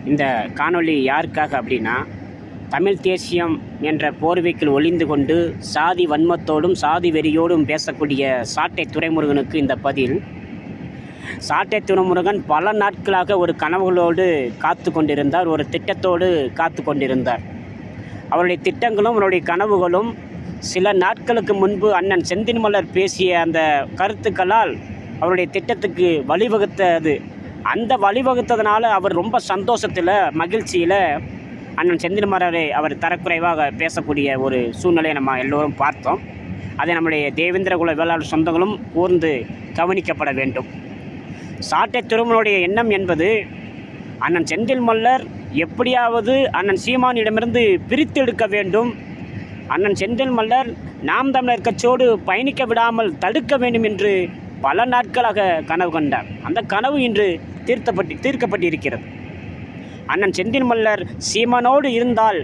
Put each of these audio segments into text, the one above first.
இந்த காணொளி யாருக்காக அப்படின்னா, தமிழ் தேசியம் என்ற போர்வைக்குள் ஒளிந்து கொண்டு சாதி வன்மத்தோடும் சாதி வெறியோடும் பேசக்கூடிய சாட்டை துரைமுருகனுக்கு இந்த பதில். சாட்டை துரைமுருகன் பல நாட்களாக ஒரு கனவுகளோடு காத்து கொண்டிருந்தார், ஒரு திட்டத்தோடு காத்து கொண்டிருந்தார். அவருடைய திட்டங்களும் அவருடைய கனவுகளும் சில நாட்களுக்கு முன்பு அண்ணன் செந்தில்மலர் பேசிய அந்த கருத்துக்களால் அவருடைய திட்டத்துக்கு வழிவகுத்தது. அந்த வழிவகுத்ததுனால அவர் ரொம்ப சந்தோஷத்தில், மகிழ்ச்சியில் அண்ணன் செந்தில்மலரை அவர் தரக்குறைவாக பேசக்கூடிய ஒரு சூழ்நிலையை நம்ம எல்லோரும் பார்த்தோம். அதை நம்முடைய தேவேந்திரகுல வேளாளர் சொந்தங்களும் கூர்ந்து கவனிக்கப்பட வேண்டும். சாட்டை துரைமுருகனுடைய எண்ணம் என்பது, அண்ணன் செந்தில்மலர் எப்படியாவது அண்ணன் சீமானிடமிருந்து பிரித்தெடுக்க வேண்டும், அண்ணன் செந்தில்மலர் நாம் தமிழர் கட்சியோடு பயணிக்க விடாமல் தடுக்க வேண்டும் என்று பல நாட்களாக கனவு கண்டார். அந்த கனவு இன்று தீர்க்கப்பட்டிருக்கிறது. அண்ணன் செந்தில்மலர் சீமானோடு இருந்தால்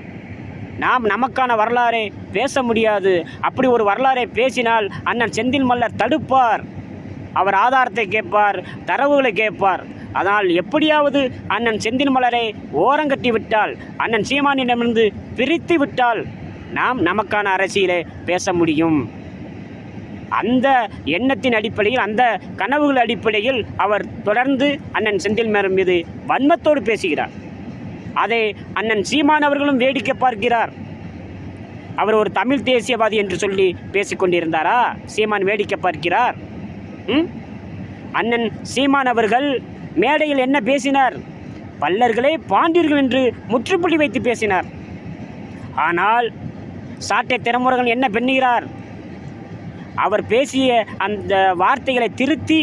நமக்கான வரலாறை பேச முடியாது. அப்படி ஒரு வரலாறை பேசினால் அண்ணன் செந்தில்மலர் தடுப்பார், அவர் ஆதாரத்தை கேட்பார், தரவுகளை கேட்பார். அதனால் எப்படியாவது அண்ணன் செந்தில்மலரை ஓரங்கட்டி விட்டால், அண்ணன் சீமானிடமிருந்து பிரித்து விட்டால் நமக்கான அரசியலை பேச முடியும். அந்த எண்ணத்தின் அடிப்படையில், அந்த கனவுகள் அடிப்படையில் அவர் தொடர்ந்து அண்ணன் செந்தில்மலர் மீது வன்மத்தோடு பேசுகிறார். அதை அண்ணன் சீமான் அவர்களும் வேடிக்கை பார்க்கிறார். அவர் ஒரு தமிழ் தேசியவாதி என்று சொல்லி பேசிக்கொண்டிருந்தாரா? சீமான் வேடிக்கை பார்க்கிறார். அண்ணன் சீமான் அவர்கள் மேடையில் என்ன பேசினார்? பல்லர்களே பாண்டியர்கள் என்று முற்றுப்புள்ளி வைத்து பேசினார். ஆனால் சாட்டை துரைமுருகன் என்ன பண்ணுகிறார்? அவர் பேசிய அந்த வார்த்தைகளை திருத்தி,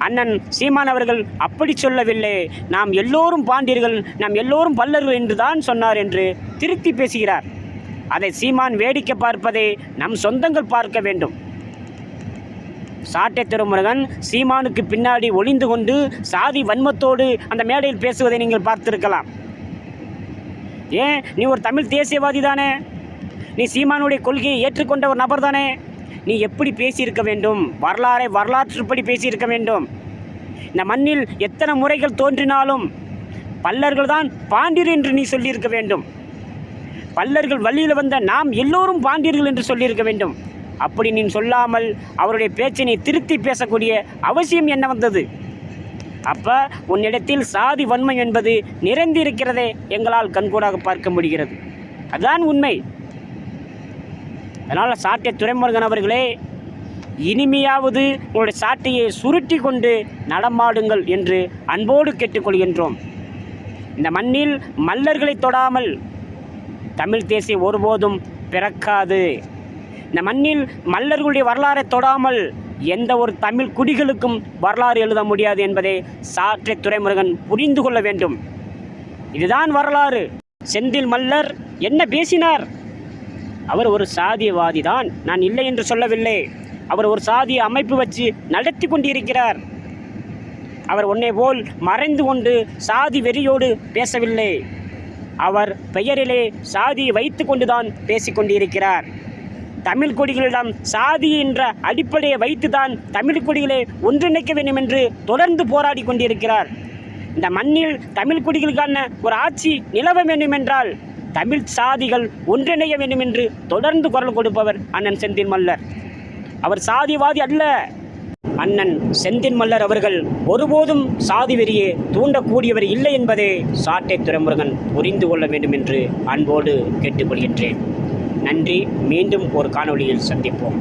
அண்ணன் சீமான் அவர்கள் அப்படி சொல்லவில்லை, நாம் எல்லோரும் பாண்டியர்கள், நாம் எல்லோரும் பல்லர்கள் என்று தான் சொன்னார் என்று திருத்தி பேசுகிறார். அதை சீமான் வேடிக்கை பார்ப்பதை நம் சொந்தங்கள் பார்க்க வேண்டும். சாட்டை துரைமுருகன் சீமானுக்கு பின்னாடி ஒளிந்து கொண்டு சாதி வன்மத்தோடு அந்த மேடையில் பேசுவதை நீங்கள் பார்த்திருக்கலாம். ஏன், நீ ஒரு தமிழ் தேசியவாதி தானே, நீ சீமானுடைய கொள்கையை ஏற்றுக்கொண்ட ஒரு நபர் தானே, நீ எப்படி பேசியிருக்க வேண்டும்? வரலாற்றுப்படி பேசியிருக்க வேண்டும். இந்த மண்ணில் எத்தனை முறைகள் தோன்றினாலும் பல்லர்கள் தான் பாண்டியர் என்று நீ சொல்லியிருக்க வேண்டும். பல்லர்கள் வழியில் வந்த நாம் எல்லோரும் பாண்டியர்கள் என்று சொல்லியிருக்க வேண்டும். அப்படி நீ சொல்லாமல் அவருடைய பேச்சை நீ திருத்தி பேசக்கூடிய அவசியம் என்ன வந்தது? அப்போ உன்னிடத்தில் சாதி வன்மை என்பது நிறைந்திருக்கிறதே எங்களால் கண்கூடாக பார்க்க முடிகிறது. அதுதான் உண்மை. அதனால் சாட்டை துரைமுருகன் அவர்களே, இனிமையாவது உங்களுடைய சாட்டையை சுருட்டி கொண்டு நடமாடுங்கள் என்று அன்போடு கேட்டுக்கொள்கின்றோம். இந்த மண்ணில் மல்லர்களை தொடாமல் தமிழ் தேசியம் ஒருபோதும் பிறக்காது. இந்த மண்ணில் மல்லர்களுடைய வரலாறை தொடாமல் எந்த ஒரு தமிழ் குடிகளுக்கும் வரலாறு எழுத முடியாது என்பதை சாட்டை துரைமுருகன் புரிந்து கொள்ள வேண்டும். இதுதான் வரலாறு. செந்தில்மலர் என்ன பேசினார்? அவர் ஒரு சாதியவாதி தான், நான் இல்லை என்று சொல்லவில்லை. அவர் ஒரு சாதிய அமைப்பு வச்சு நடத்தி கொண்டிருக்கிறார். அவர் உன்னை போல் மறைந்து கொண்டு சாதி வெறியோடு பேசவில்லை. அவர் பெயரிலே சாதியை வைத்து கொண்டுதான் பேசிக்கொண்டிருக்கிறார். தமிழ் கொடிகளிடம் சாதி என்ற அடிப்படையை வைத்துதான் தமிழ் கொடிகளை ஒன்றிணைக்க வேண்டும் என்று தொடர்ந்து போராடி கொண்டிருக்கிறார். இந்த மண்ணில் தமிழ் கொடிகளுக்கான ஒரு ஆட்சி நிலவ வேண்டும் என்றால் தமிழ் சாதிகள் ஒன்றிணைய வேண்டும் என்று தொடர்ந்து குரல் கொடுப்பவர் அண்ணன் செந்தில்மலர். அவர் சாதிவாதி அல்ல. அண்ணன் செந்தில்மலர் அவர்கள் ஒருபோதும் சாதி வெறியை தூண்டக்கூடியவர் இல்லை என்பதை சாட்டை துரைமுருகன் புரிந்து கொள்ள வேண்டும் என்று அன்போடு கேட்டுக்கொள்கின்றேன். நன்றி. மீண்டும் ஒரு காணொளியில் சந்திப்போம்.